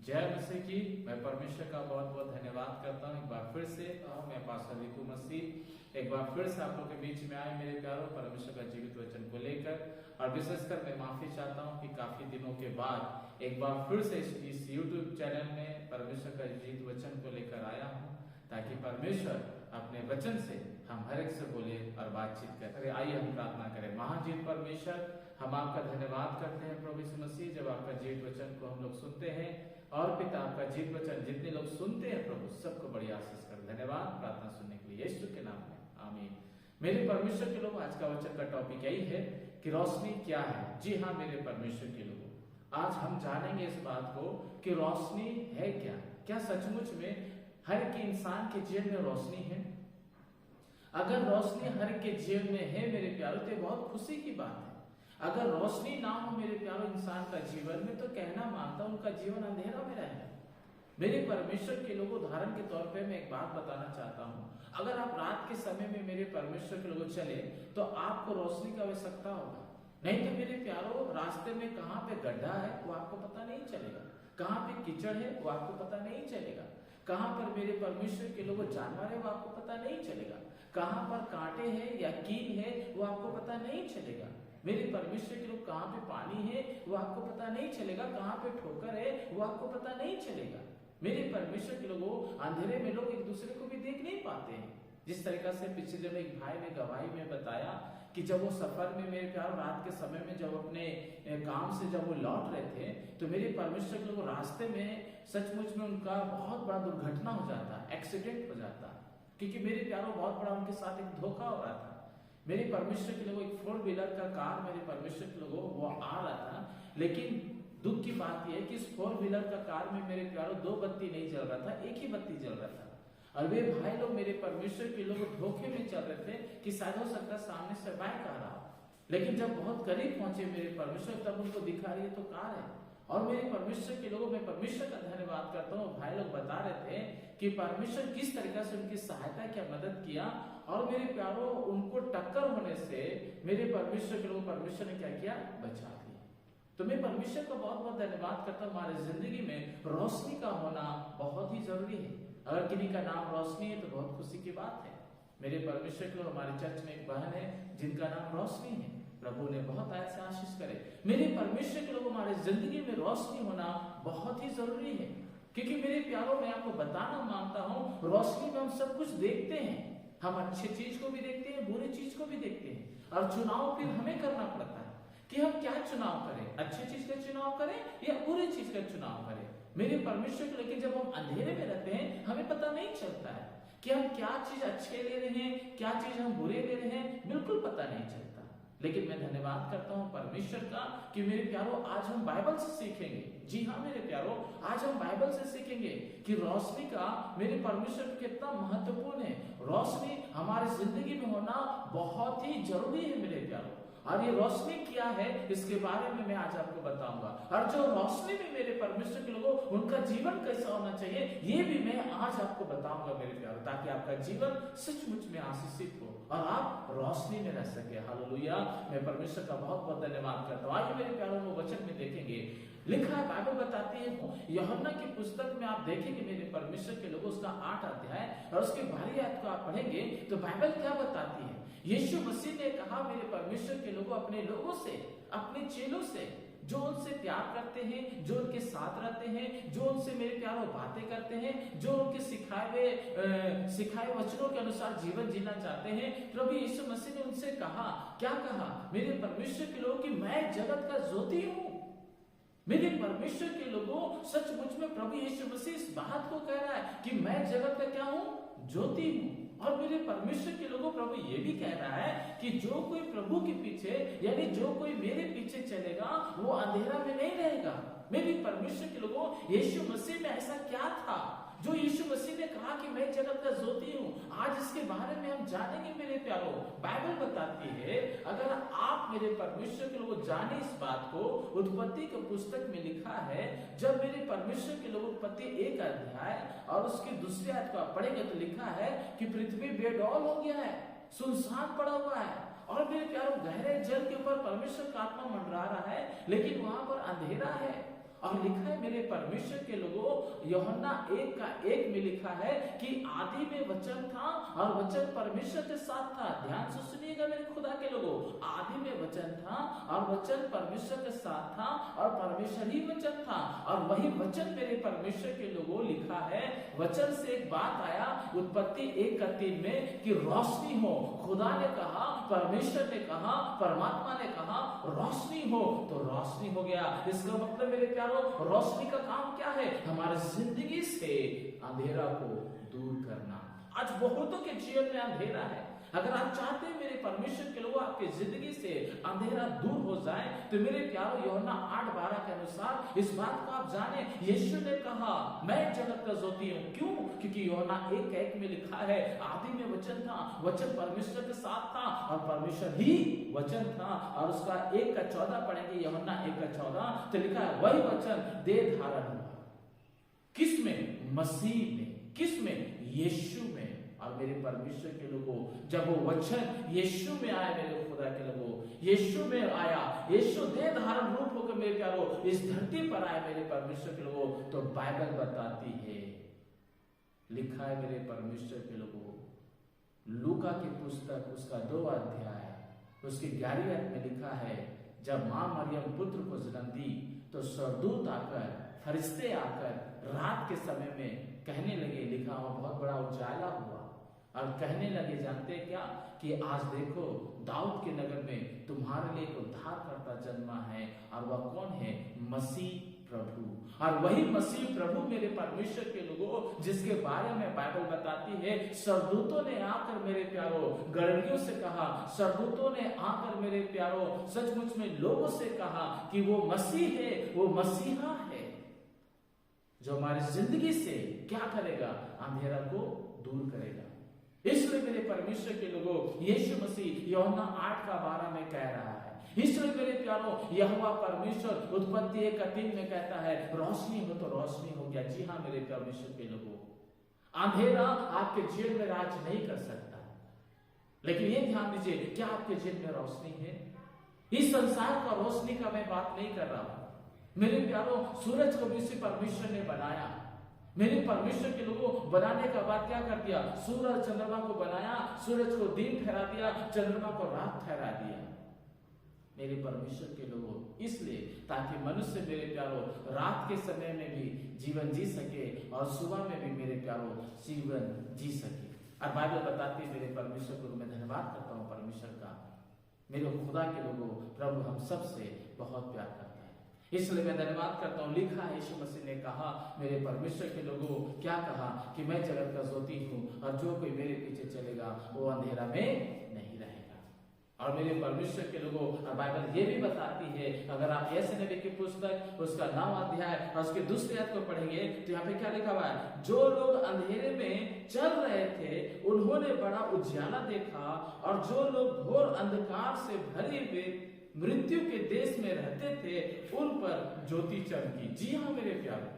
जय मसीह की। मैं परमेश्वर का बहुत बहुत धन्यवाद करता हूँ। एक बार फिर से मैं पास्टर रितु मसीह एक बार फिर से आप लोग के बीच में आए मेरे प्यारों, परमेश्वर का जीवित वचन को लेकर। और विशेषकर मैं माफी चाहता हूँ कि काफी दिनों के बाद एक बार फिर से इस YouTube चैनल में परमेश्वर का जीवित वचन को लेकर आया हूँ, ताकि परमेश्वर अपने वचन से हम हर एक से बोले और बातचीत करें। आइए हम प्रार्थना करें। महाजीत परमेश्वर, हम आपका धन्यवाद करते हैं प्रभु यीशु मसीह, जब आपका जीवित वचन को हम लोग सुनते हैं। और पिता, आपका जीवित वचन जितने लोग सुनते हैं प्रभु, सबको बड़ी आशीष कर। धन्यवाद प्रार्थना सुनने के लिए यीशु के नाम में, आमीन। मेरे परमेश्वर के लोग, आज का वचन का टॉपिक यही है कि रोशनी क्या है। जी हाँ मेरे परमेश्वर के लोगों, आज हम जानेंगे इस बात को कि रोशनी है क्या। क्या सचमुच में हर एक इंसान के जीवन में रोशनी है? अगर रोशनी हर एक के जीवन में है मेरे प्यारों, तो बहुत खुशी की बात है। अगर रोशनी ना हो मेरे प्यारों इंसान का जीवन में, तो कहना मानता हूं उनका जीवन अंधेरा में रहेगा। मेरे परमेश्वर के लोगों, उदाहरण के तौर पे मैं एक बात बताना चाहता हूं। अगर आप रात के समय में मेरे परमेश्वर के लोगों चले, तो आपको रोशनी की आवश्यकता होगा। नहीं तो मेरे प्यारों, रास्ते में कहाँ पे गड्ढा है वो आपको पता नहीं चलेगा, कहाँ पे कीचड़ है वो आपको पता नहीं चलेगा, कहाँ पर मेरे परमेश्वर के लोगों जानवर है वो आपको पता नहीं चलेगा, कहाँ पर कांटे हैं या कील है वो आपको पता नहीं चलेगा। मेरे परमेश्वर के लोग, कहाँ पे पानी है वो आपको पता नहीं चलेगा, कहाँ पे ठोकर है वो आपको पता नहीं चलेगा। मेरे परमेश्वर के लोगों, अंधेरे में लोग एक दूसरे को भी देख नहीं पाते हैं। जिस तरीका से पिछले दिनों एक भाई ने गवाही में बताया कि जब वो सफर में मेरे प्यार रात के समय में जब अपने काम से जब वो लौट रहे थे, तो मेरे परमेश्वर के लोग रास्ते में सचमुच में उनका बहुत बड़ा दुर्घटना हो जाता, एक्सीडेंट हो जाता। क्योंकि मेरे प्यारों, बहुत बड़ा उनके साथ एक धोखा हो रहा था। मेरे परमेश्वर के लोगों, एक 4 व्हीलर का कार मेरे परमेश्वर के लोगों वो आ रहा था, लेकिन दुख की बात यह है कि इस 4 व्हीलर का कार में मेरे प्यारों 2 बत्ती नहीं जल रहा था, एक ही बत्ती जल रहा था। और वे भाई लोग, मेरे परमेश्वर के लोग धोखे में चल रहे थे कि शायद हो सकता सामने से बाइक आ रहा, लेकिन जब बहुत करीब पहुंचे मेरे परमेश्वर, तब उनको दिखा रही है तो कार है। और मेरे परमेश्वर के लोगों, मैं परमेश्वर का धन्यवाद करता हूँ। भाई लोग बता रहे थे कि परमेश्वर किस तरीका से उनकी सहायता किया, मदद किया। और मेरे प्यारों, उनको टक्कर होने से मेरे परमेश्वर के लोग, परमेश्वर ने क्या किया, बचा दिया। तो मैं परमेश्वर का बहुत बहुत धन्यवाद करता हूँ। हमारे जिंदगी में रोशनी का होना बहुत ही जरूरी है। अगर किन्हीं का नाम रोशनी है तो बहुत खुशी की बात है। मेरे परमेश्वर के लोग, हमारे चर्च में एक बहन है जिनका नाम रोशनी है। प्रभु ने बहुत ऐसे आशीष करे। मेरे परमेश्वर के लोग, हमारे जिंदगी में रोशनी होना बहुत ही जरूरी है। क्योंकि मेरे प्यारों, मैं आपको बताना मानता हूँ, रोशनी में हम सब कुछ देखते हैं। हम अच्छी चीज को भी देखते हैं, बुरी चीज को भी देखते हैं। और चुनाव फिर हमें करना पड़ता है कि हम क्या चुनाव करें, अच्छी चीज का चुनाव करें या बुरी चीज का चुनाव करें। मेरे परमेश्वर को लेकिन जब हम अंधेरे में रहते हैं, हमें पता नहीं चलता है कि हम क्या चीज अच्छे ले रहे हैं, क्या चीज हम बुरे ले रहे हैं, बिल्कुल पता नहीं चलता। लेकिन मैं धन्यवाद करता हूं परमेश्वर का कि मेरे प्यारों, आज हम बाइबल से सीखेंगे। जी हाँ मेरे प्यारों, आज हम बाइबल से सीखेंगे कि रोशनी का मेरे परमेश्वर कितना महत्वपूर्ण है। रोशनी हमारे जिंदगी में होना बहुत ही जरूरी है मेरे प्यारों। और ये रोशनी क्या है, इसके बारे में मैं आज आपको बताऊंगा। और जो रोशनी में मेरे परमेश्वर के लोगों, उनका जीवन कैसा होना चाहिए, ये भी मैं आज आपको बताऊंगा मेरे प्यारों, ताकि आपका जीवन सचमुच में आशीषित हो और आप रोशनी में रह सके। हालेलुया। मैं परमेश्वर का बहुत बहुत धन्यवाद करता हूँ। आज मेरे प्यारों को वचन में देखेंगे, लिखा है, बाइबल बताती है, यूहन्ना की पुस्तक में आप देखेंगे मेरे परमेश्वर के लोगों, उसका 8 अध्याय और उसके 12 आयत को आप पढ़ेंगे तो बाइबल क्या बताती है। यीशु मसीह ने कहा मेरे परमेश्वर के लोगों, अपने लोगों से, अपने चेलों से, जो उनसे प्यार करते हैं, जो उनके साथ रहते हैं, जो उनसे मेरे प्यारों बातें करते हैं, जो उनके सिखाए वचनों के अनुसार जीवन जीना चाहते हैं, प्रभु यीशु मसीह ने उनसे कहा, क्या कहा मेरे परमेश्वर के लोगों, कि मैं जगत का ज्योति हूं। मेरे परमेश्वर के लोगों, सचमुच में प्रभु यीशु मसीह इस बात को कह रहा है कि मैं जगत का क्या हूं, ज्योति हूं। और मेरे परमेश्वर के लोगों, प्रभु ये भी कह रहा है कि जो कोई प्रभु के पीछे, यानी जो कोई मेरे पीछे चलेगा, वो अंधेरा में नहीं रहेगा। मेरे परमेश्वर के लोगों, यीशु मसीह में ऐसा क्या था जो यीशु मसीह ने कहा कि मैं जगत का ज्योति हूं। आज इसके बारे में हम जानेंगे मेरे प्यारों। बाइबल बताती है, अगर आप मेरे परमेश्वर के लोगों जाने इस बात को, उत्पत्ति के पुस्तक में लिखा है, जब मेरे परमेश्वर के लोग उत्पत्ति 1 अध्याय और उसकी दूसरी आयत को आप पढ़ेंगे तो लिखा है कि पृथ्वी बेडौल हो गया है, सुनसान पड़ा हुआ है। और मेरे प्यारों, गहरे जल के ऊपर परमेश्वर का आत्मा मंडरा रहा है, लेकिन वहां पर अंधेरा है। और लिखा है मेरे परमेश्वर के लोगों, यूहन्ना 1:1 में लिखा है कि आदि में वचन था और वचन परमेश्वर के साथ था। ध्यान से सुनिएगा मेरे खुदा के लोगों, आदि में वचन था और वचन परमेश्वर के साथ था और परमेश्वर ही वचन था। और वही वचन मेरे परमेश्वर के लोगों लिखा है, वचन से एक बात आया उत्पत्ति 1:3 में कि रोशनी हो। खुदा ने कहा, परमेश्वर ने कहा, परमात्मा ने कहा रोशनी हो, तो रोशनी हो गया। इसका मतलब मेरे प्यारों, रोशनी का काम क्या है? हमारे जिंदगी से अंधेरा को दूर करना। आज बहुतों के जीवन में अंधेरा है। अगर आप चाहते हैं मेरे परमेश्वर के लोग आपकी जिंदगी से अंधेरा दूर हो जाए, तो मेरे प्यारों यूहन्ना 8:12 के अनुसार इस बात को आप जाने, यीशु ने कहा मैं जगत का ज्योति हूं। क्यों? क्योंकि यूहन्ना 1:1 में लिखा है आदि में वचन था, वचन परमेश्वर के साथ था और परमेश्वर ही वचन था। और उसका 1:14 पढ़ेंगे, यूहन्ना 1:14, तो लिखा है वही वचन देह धारण हुआ। किसमें? मसीह में। किसमें? यीशु में। और मेरे परमेश्वर के लोगों, जब वो वचन यीशु में आया, मेरे खुदा के लोगों, यीशु में आया, यीशु देह धारण रूप होकर मेरे प्यारों इस धरती पर आए मेरे परमेश्वर के लोगों, तो बाइबल बताती है, लिखा है मेरे परमेश्वर के लोगों, लूका की पुस्तक उसका 2 अध्याय उसके 11 आयत में लिखा है, जब मां मरियम पुत्र को जन्म दी तो स्वर्गदूत आकर, फरिश्ते आकर रात के समय में कहने लगे, लिखा हुआ बहुत बड़ा उजाला हुआ और कहने लगे, जानते क्या, कि आज देखो दाऊद के नगर में तुम्हारे लिए एक उद्धारकर्ता जन्मा है और वह कौन है? मसीह प्रभु। और वही मसीह प्रभु मेरे परमेश्वर के लोगों, जिसके बारे में बाइबल बताती है, स्वर्गदूतों ने आकर मेरे प्यारों गणरियों से कहा, स्वर्गदूतों ने आकर मेरे प्यारों सचमुच में लोगों से कहा कि वो मसीह है, वो मसीहा है, जो हमारी जिंदगी से क्या करेगा? अंधेरा को दूर करेगा। इसलिए मेरे परमेश्वर के लोगों, यीशु मसीह यूहन्ना 8:12 में कह रहा है। इसलिए मेरे प्यारों, यहोवा परमेश्वर उत्पत्ति 1:3 में कहता है रोशनी हो, तो रोशनी हो गया। जी हाँ मेरे परमेश्वर के लोगों, अंधेरा आपके जीवन में राज नहीं कर सकता, लेकिन ये ध्यान दीजिए, क्या आपके जीवन में रोशनी है? इस संसार का रोशनी का मैं बात नहीं कर रहा हूं मेरे प्यारों। सूरज को भी उसी परमेश्वर ने बनाया। मेरे परमेश्वर के लोगों, बनाने का बाद क्या कर दिया? सूरज चंद्रमा को बनाया, सूरज को दिन ठहरा दिया, चंद्रमा को रात ठहरा दिया मेरे परमेश्वर के लोगों, इसलिए ताकि मनुष्य मेरे प्यारों रात के समय में भी जीवन जी सके और सुबह में भी मेरे प्यारों जीवन जी सके। और बाइबल बताती है मेरे परमेश्वर को मैं धन्यवाद करता हूँ परमेश्वर का, मेरे खुदा के लोगों, प्रभु हम सबसे बहुत प्यार करता है, इसलिए मैं धन्यवाद करता हूँ। लिखा है यीशु मसीह ने कहा, मेरे परमेश्वर के लोगों, क्या कहा? कि मैं जगत का ज्योति हूँ और जो कोई मेरे पीछे चलेगा वो अंधेरा में नहीं रहेगा। और मेरे परमेश्वर के लोगों, और बाइबल ये भी बताती है, अगर आप यशायाह नबी की पुस्तक उसका 9 अध्याय और उसके दूसरे आयत को पढ़ेंगे तो यहाँ पे क्या लिखा हुआ है? जो लोग अंधेरे में चल रहे थे उन्होंने बड़ा उजियाला देखा, और जो लोग घोर अंधकार से भरे हुए मृत्यु के देश में रहते थे उन पर ज्योति चमकी। जी हाँ मेरे प्यारे,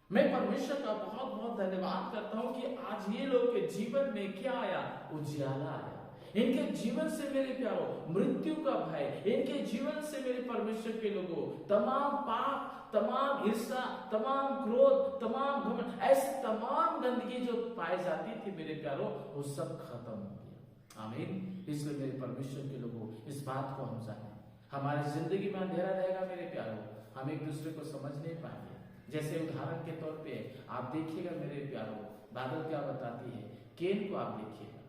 मैं परमेश्वर का बहुत बहुत धन्यवाद करता हूँ कि आज ये लोग के जीवन में क्या आया? उजियाला आया। इनके जीवन से मेरे प्यारों मृत्यु का भय, इनके जीवन से मेरे परमेश्वर के लोगों तमाम पाप, तमाम ईर्ष्या, तमाम क्रोध, तमाम घमंड, ऐसी तमाम गंदगी जो पाई जाती थी मेरे प्यारों, वो सब खत्म हो गया। आमीन। इसलिए मेरे परमेश्वर के लोगों, इस बात को हम जाने, हमारी जिंदगी में अंधेरा रहेगा मेरे प्यारों, हम एक दूसरे को समझ नहीं पाएंगे। जैसे उदाहरण के तौर पे आप देखिएगा मेरे प्यारों, बाइबल क्या बताती है? केन को आप देखिएगा,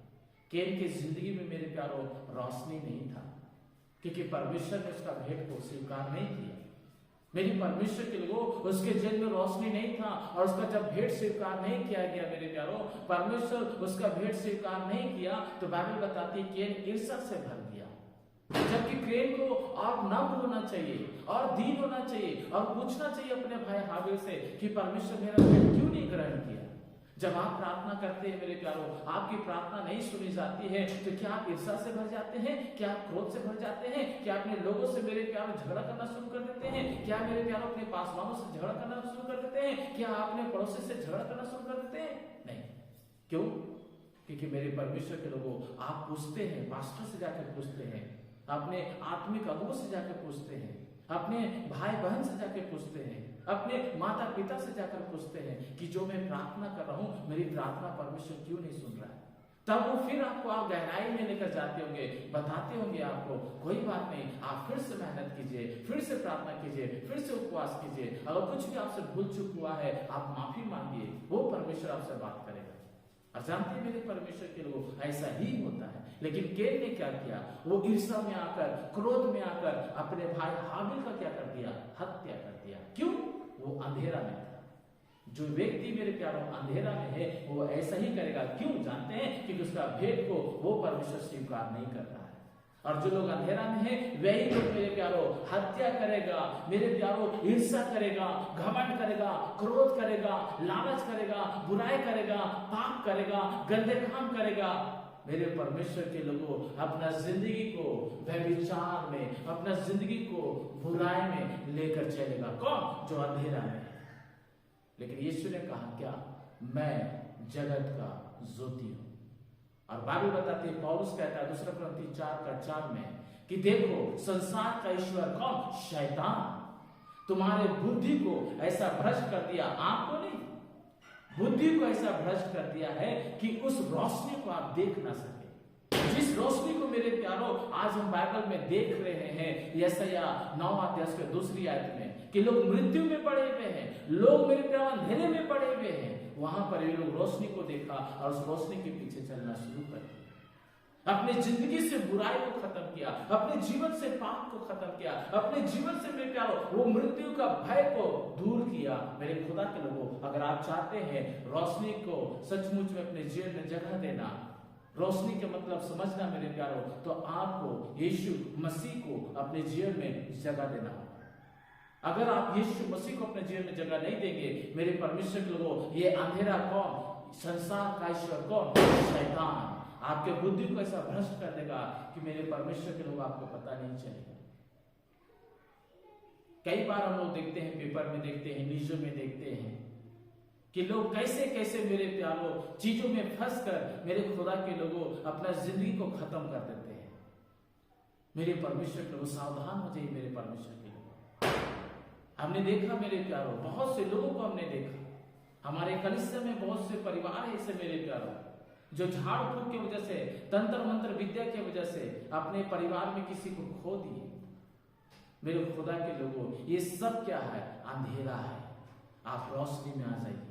केन की जिंदगी में मेरे प्यारों रोशनी नहीं था, क्योंकि परमेश्वर ने उसका भेंट को स्वीकार नहीं किया। मेरे परमेश्वर के लोगों, उसके जीवन में रोशनी नहीं था और उसका जब भेंट स्वीकार नहीं किया गया मेरे प्यारों, परमेश्वर उसका भेंट स्वीकार नहीं किया, तो बाइबल बताती है केन ईर्ष्या से भर गया। जबकि केन को और नम्र होना चाहिए और दीन होना चाहिए और पूछना चाहिए अपने भाई हाबिल से कि परमेश्वर मेरा भेंट क्यों नहीं ग्रहण किया। जब आप प्रार्थना करते हैं मेरे प्यारों, आपकी प्रार्थना नहीं सुनी जाती है, तो क्या आप ईर्ष्या से भर जाते हैं? क्या आप क्रोध से भर जाते हैं? क्या अपने लोगों से मेरे प्यारों झगड़ा करना शुरू कर देते हैं? क्या मेरे प्यारों अपने पासवानों से झगड़ा करना शुरू कर देते हैं? क्या अपने पड़ोसी से झगड़ा करना शुरू कर देते हैं? नहीं। क्यों? क्योंकि मेरे परमेश्वर के लोगों, आप पूछते हैं, पास्टर से जाकर पूछते हैं, अपने आत्मिक अगुओं से जाकर पूछते हैं, अपने भाई बहन से जाकर पूछते हैं, अपने माता पिता से जाकर पूछते हैं कि जो मैं प्रार्थना कर रहा हूं मेरी प्रार्थना परमेश्वर क्यों नहीं सुन रहा है। तब वो फिर आपको आप गहराई में लेकर जाते होंगे, बताते होंगे आपको कोई बात नहीं, आप फिर से मेहनत कीजिए, फिर से प्रार्थना कीजिए, फिर से उपवास कीजिए, अगर कुछ भी आपसे भूल चूक हुआ है आप माफी मांगिए, वो परमेश्वर आपसे बात करेगा। और जानते हैं मेरे परमेश्वर के लोग ऐसा ही होता है। लेकिन केन ने क्या किया, वो ईर्ष्या में आकर, क्रोध में आकर अपने भाई हाबिल का क्या कर दिया, हत्या कर दिया। क्यों? वो अंधेरा में था। जो व्यक्ति मेरे प्यारों अंधेरा में है वो ऐसा ही करेगा। क्यों? जानते हैं क्योंकि उसका भेद को वो परमेश्वर स्वीकार नहीं करता है। और जो लोग अंधेरा में है वही लोग मेरे प्यारों हत्या करेगा, मेरे प्यारों ईर्ष्या करेगा, घमंड करेगा, क्रोध करेगा, लालच करेगा, बुराई करेगा, पाप करेगा, गंदे काम करेगा। मेरे परमेश्वर के लोगों अपना जिंदगी को व्यभिचार में, अपना जिंदगी को बुराई में लेकर चलेगा। कौन? जो अंधेरा में है। लेकिन यीशु ने कहा क्या? मैं जगत का ज्योति हूं। और बाइबल बताती है, पौलुस कहता है 2 कुरिन्थी 4:4 में कि देखो संसार का ईश्वर कौन? शैतान तुम्हारे बुद्धि को ऐसा भ्रष्ट कर दिया, आपको नहीं, बुद्धि को ऐसा भ्रष्ट कर दिया है कि उस रोशनी को आप देख ना सके। जिस रोशनी को मेरे प्यारों आज हम बाइबल में देख रहे हैं, यशायाह 9 अध्याय के 2 आयत में, कि लोग मृत्यु में पड़े हुए हैं, लोग मेरे प्यारों अंधेरे में पड़े हुए हैं, वहां पर ये लोग रोशनी को देखा और उस रोशनी के पीछे चलना शुरू कर दिया। अपनी जिंदगी से बुराई को खत्म किया, अपने जीवन से पाप को खत्म किया, अपने जीवन से मेरे प्यारों वो मृत्यु का भय को दूर किया। मेरे खुदा के लोगों, अगर आप चाहते हैं रोशनी को सचमुच में अपने जीवन में जगह देना, रोशनी के मतलब समझना मेरे प्यारों, तो आपको यीशु मसीह को अपने जीवन में जगह देना होगा। अगर आप यीशु मसीह को अपने जीवन में जगह नहीं देंगे मेरे परमेश्वर के लोगों, ये अंधेरा कौन? संसार का ईश्वर कौन? शैतान आपके बुद्धि को ऐसा भ्रष्ट कर देगा कि मेरे परमेश्वर के लोग आपको पता नहीं चलेगा। कई बार हम लोग देखते हैं, पेपर में देखते हैं, न्यूज़ों में देखते हैं कि लोग कैसे कैसे मेरे प्यारों चीजों में फंस कर मेरे खुदा के लोगों अपना जिंदगी को खत्म कर देते हैं। मेरे परमेश्वर के लोग सावधान हो जाइए। मेरे परमेश्वर के लोग, हमने देखा मेरे प्यारों, बहुत से लोगों को हमने देखा, हमारे कलिसिया में बहुत से परिवार ऐसे मेरे प्यारों जो झाड़ फूक की वजह से, तंत्र मंत्र विद्या की वजह से अपने परिवार में किसी को खो दिए। मेरे खुदा के लोगों, ये सब क्या है? अंधेरा है। आप रोशनी में आ जाइए,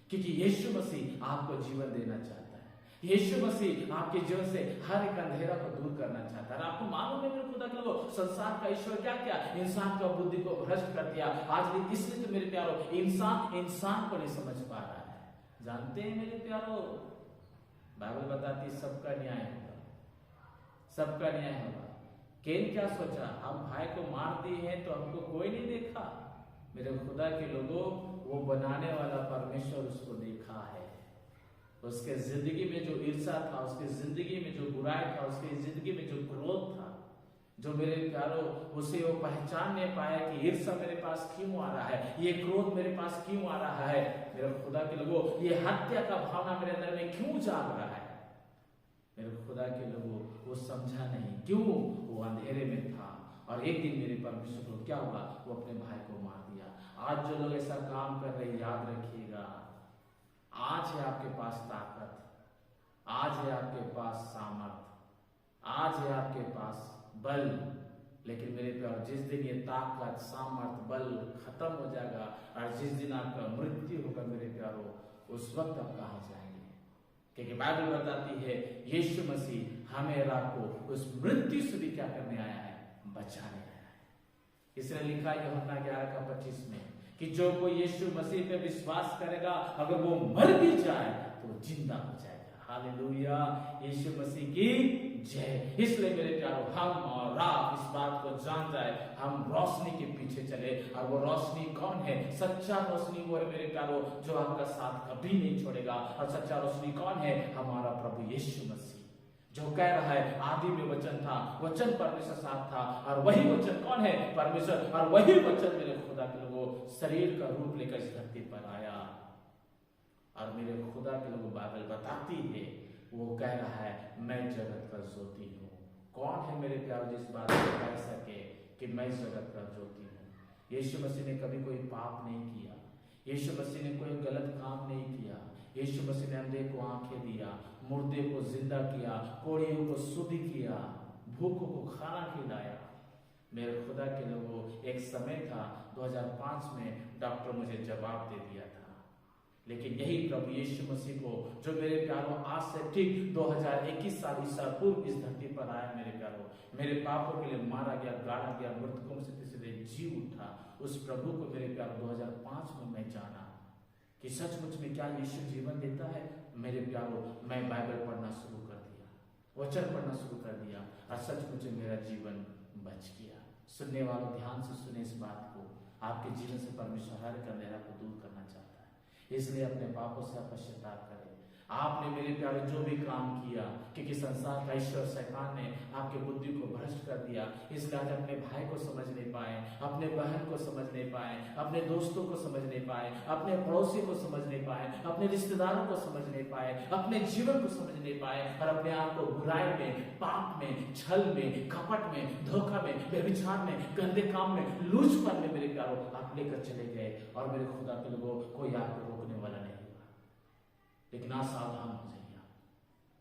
क्योंकि यीशु मसीह आपको जीवन देना चाहता है। यीशु मसीह आपके जीवन से हर एक अंधेरा को दूर करना चाहता है। आपको मालूम है मेरे खुदा के लोगों, संसार का ईश्वर क्या क्या इंसान का बुद्धि को भ्रष्ट कर दिया। आज भी इसलिए तो मेरे प्यारों इंसान को नहीं समझ पा रहा है। जानते हैं मेरे प्यारों, बाइबल बताती है सबका न्याय होगा, सबका न्याय होगा। केन क्या सोचा? हम भाई को मार दिए हैं तो हमको कोई नहीं देखा। मेरे खुदा के लोगों, वो बनाने वाला परमेश्वर उसको देखा है। उसके जिंदगी में जो ईर्ष्या था, उसके जिंदगी में जो बुराई था, उसके जिंदगी में जो क्रोध था, जो मेरे प्यारों उसे वो पहचान नहीं पाया कि ईर्ष्या मेरे पास क्यों आ रहा है, ये क्रोध मेरे पास क्यों आ रहा है। मेरे खुदा के लोगों, ये हत्या का भावना मेरे अंदर में क्यों जाग रहा है। मेरे खुदा के लोगों, वो समझा नहीं, क्यों? वो अंधेरे में था। और एक दिन मेरे परमेश्वर को क्या हुआ? वो अपने भाई को मार दिया। आज जो लोग ऐसा काम कर रहे हैं, याद रखिएगा, आज है आपके पास ताकत, आज है आपके पास सामर्थ, आज है आपके पास बल। लेकिन मेरे प्यार, जिस दिन ये ताकत, सामर्थ, बल खत्म हो जाएगा और जिस दिन आपका मृत्यु होगा मेरे प्यारों, उस वक्त आप कहां जाएंगे? क्योंकि बाइबल बताती है यीशु मसीह हमें और आपको उस मृत्यु से भी क्या करने आया है? बचाने आया है। इसने लिखा यूहन्ना 11:25 में कि जो कोई यीशु मसीह पे विश्वास करेगा, अगर वो मर भी जाए तो जिंदा हो जाएगा। हालेलुया, यीशु मसीह की जय। इसलिए मेरे प्यारों, हम और आप इस बात को जान जाए, हम रोशनी के पीछे चले। और वो रोशनी कौन है? सच्चा रोशनी वो है मेरे प्यारों, जो आपका साथ कभी नहीं छोड़ेगा। और सच्चा रोशनी कौन है? हमारा प्रभु यीशु मसीह, जो कह रहा है आदि में वचन था, वचन परमेश्वर साथ था, और वही वचन कौन है? परमेश्वर। और वही वचन मेरे खुदा के लोगों शरीर का रूप लेकर इस धरती पर आया। और मेरे खुदा के लोगों, बाइबल बताती है, वो कह रहा है मैं जगत का ज्योति हूं। कौन है मेरे प्यार जिस बात को कह सके कि मैं जगत का ज्योति हूँ। यीशु मसीह ने कभी कोई पाप नहीं किया, यीशु मसीह ने कोई गलत काम नहीं किया। यीशु मसीह ने अंधे को आंखें दिया, मुर्दे को जिंदा किया, कोढ़ियों को शुद्ध किया, भूखों को खाना खिलाया। मेरे खुदा के लोगों, एक समय था 2005 में डॉक्टर मुझे जवाब दे दिया था, लेकिन यही प्रभु यीशु मसीह को, जो मेरे प्यारों आज से ठीक 2021 साल ईसा पूर्व इस धरती पर आया, मेरे प्यारों, मेरे पापों के लिए मारा गया, गाड़ा गया, मृतकों में से तीसरे जी उठा, उस प्रभु को मेरे प्यारों 2005 में मैं जाना कि सचमुच में क्या यीशु जीवन देता है। मेरे प्यारों, मैं बाइबल पढ़ना शुरू कर दिया, वचन पढ़ना शुरू कर दिया, और सचमुच मेरा जीवन बच गया। सुनने वालों, ध्यान से सुने इस बात को, आपके जीवन से परमेश्वर हर एक अंधेरा को दूर करना चाहता है। इसलिए अपने पापों से पश्चाताप करें। आपने मेरे प्यारे जो भी काम किया, क्योंकि संसार का ईश्वर शैतान ने आपके बुद्धि को भ्रष्ट कर दिया, इसलिए आज अपने भाई को समझ नहीं पाए, अपने बहन को समझ नहीं पाए, अपने दोस्तों को समझ नहीं पाए, अपने पड़ोसी को समझ नहीं पाए, अपने रिश्तेदारों को समझ नहीं पाए, अपने जीवन को समझ नहीं पाए, और अपने आप को बुराई में, पाप में, छल में, कपट में, धोखा में, व्यभिचार में, गंदे काम में, लूचपन में मेरे प्यारों आप लेकर चले गए। और मेरे खुदा के लोगों, कोई आपको रोकने वाला नहीं, लेकिन आप सावधान हो जाइए,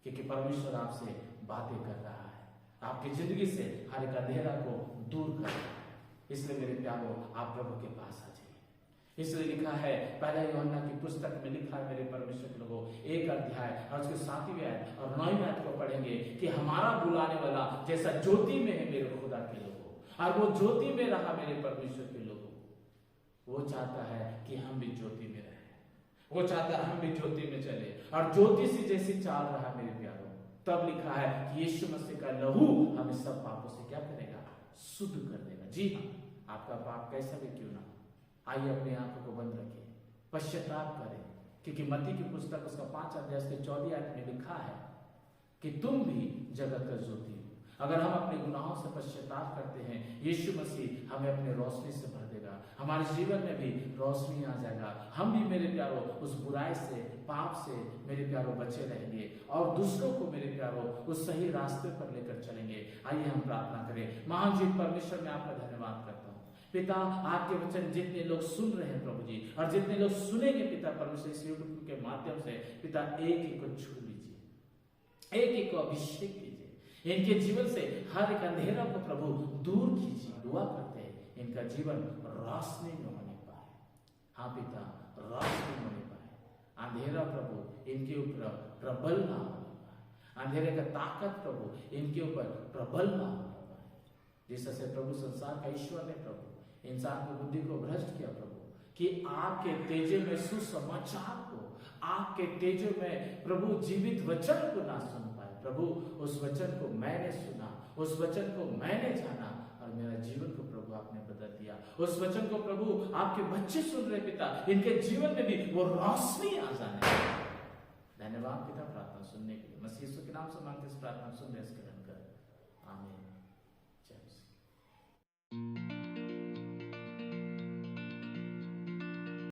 क्योंकि परमेश्वर आपसे बातें कर रहा है, आपकी जिंदगी से हर एक अंधेरा को दूर कर रहा है। इसलिए मेरे प्यारों, आप प्रभु के पास आ जाइए। इसलिए लिखा है, पहला यूहन्ना की पुस्तक में लिखा है मेरे परमेश्वर के लोगों, 1 अध्याय और उसके 7वीं आयत और 9वीं आयत को पढ़ेंगे कि हमारा बुलाने वाला जैसा ज्योति में है मेरे खुदा के लोगों, और वो ज्योति में रहा मेरे परमेश्वर के लोगों, वो चाहता है कि हम भी ज्योति में रहे, वो चाहता है हम भी ज्योति में चले, और ज्योति सी जैसी चाल रहा मेरे प्यारों। तब लिखा है कि यीशु मसीह का लहू हमें सब पापों से क्या करेगा, शुद्ध कर देगा। जी हाँ, आपका पाप कैसा भी क्यों ना, आइए अपनी आंखों को बंद रखिए, पश्चाताप करें, क्योंकि मत्ती की पुस्तक उसका 5 अध्याय के 14 आयत में लिखा है कि तुम भी जगत का ज्योति हो। अगर हम अपने गुनाहों से पश्चाताप करते हैं, यीशु मसीह हमें अपने रोशनी से भर देगा, हमारे जीवन में भी रोशनी आ जाएगा। हम भी मेरे प्यारों उस बुराई से, पाप से मेरे प्यारों बचे रहेंगे, और दूसरों को मेरे प्यारों उस सही रास्ते पर लेकर चलेंगे। आइए हम प्रार्थना करें। महान जी परमेश्वर, मैं आपका धन्यवाद करता हूँ पिता, आपके वचन जितने लोग सुन रहे हैं प्रभु जी, और जितने लोग सुनेंगे पिता परमेश्वर इस यूट्यूब के माध्यम से, पिता एक एक को छू लीजिए, एक एक को अभिषेक कीजिए, इनके जीवन से हर एक अंधेरा को प्रभु दूर कीजिए। दुआ करते हैं इनका जीवन रोशनी में होने पाए। हाँ पिता, रोशनी में होने पाए। अंधेरा प्रभु इनके ऊपर प्रबल ना होने पाए, अंधेरे का ताकत प्रभु इनके ऊपर प्रबल ना होने पाए। जिससे प्रभु संसार का ईश्वर ने प्रभु इंसान की बुद्धि को भ्रष्ट किया प्रभु, कि आपके तेजे में सुसमाचार को, आपके तेजो में प्रभु जीवित वचन को ना सुन पाए। प्रभु उस वचन को मैंने सुना, उस वचन को मैंने जाना, और मेरा जीवन को प्रभु आपने बदल दिया। उस वचन को प्रभु आपके बच्चे सुन रहे पिता, इनके जीवन में भी वो रोशनी आ जाने। धन्यवाद पिता प्रार्थना सुनने के लिए। मसीह यीशु के नाम से मांगते इस प्रार्थना सुन रहे, इसके धन्यवाद। आमीन।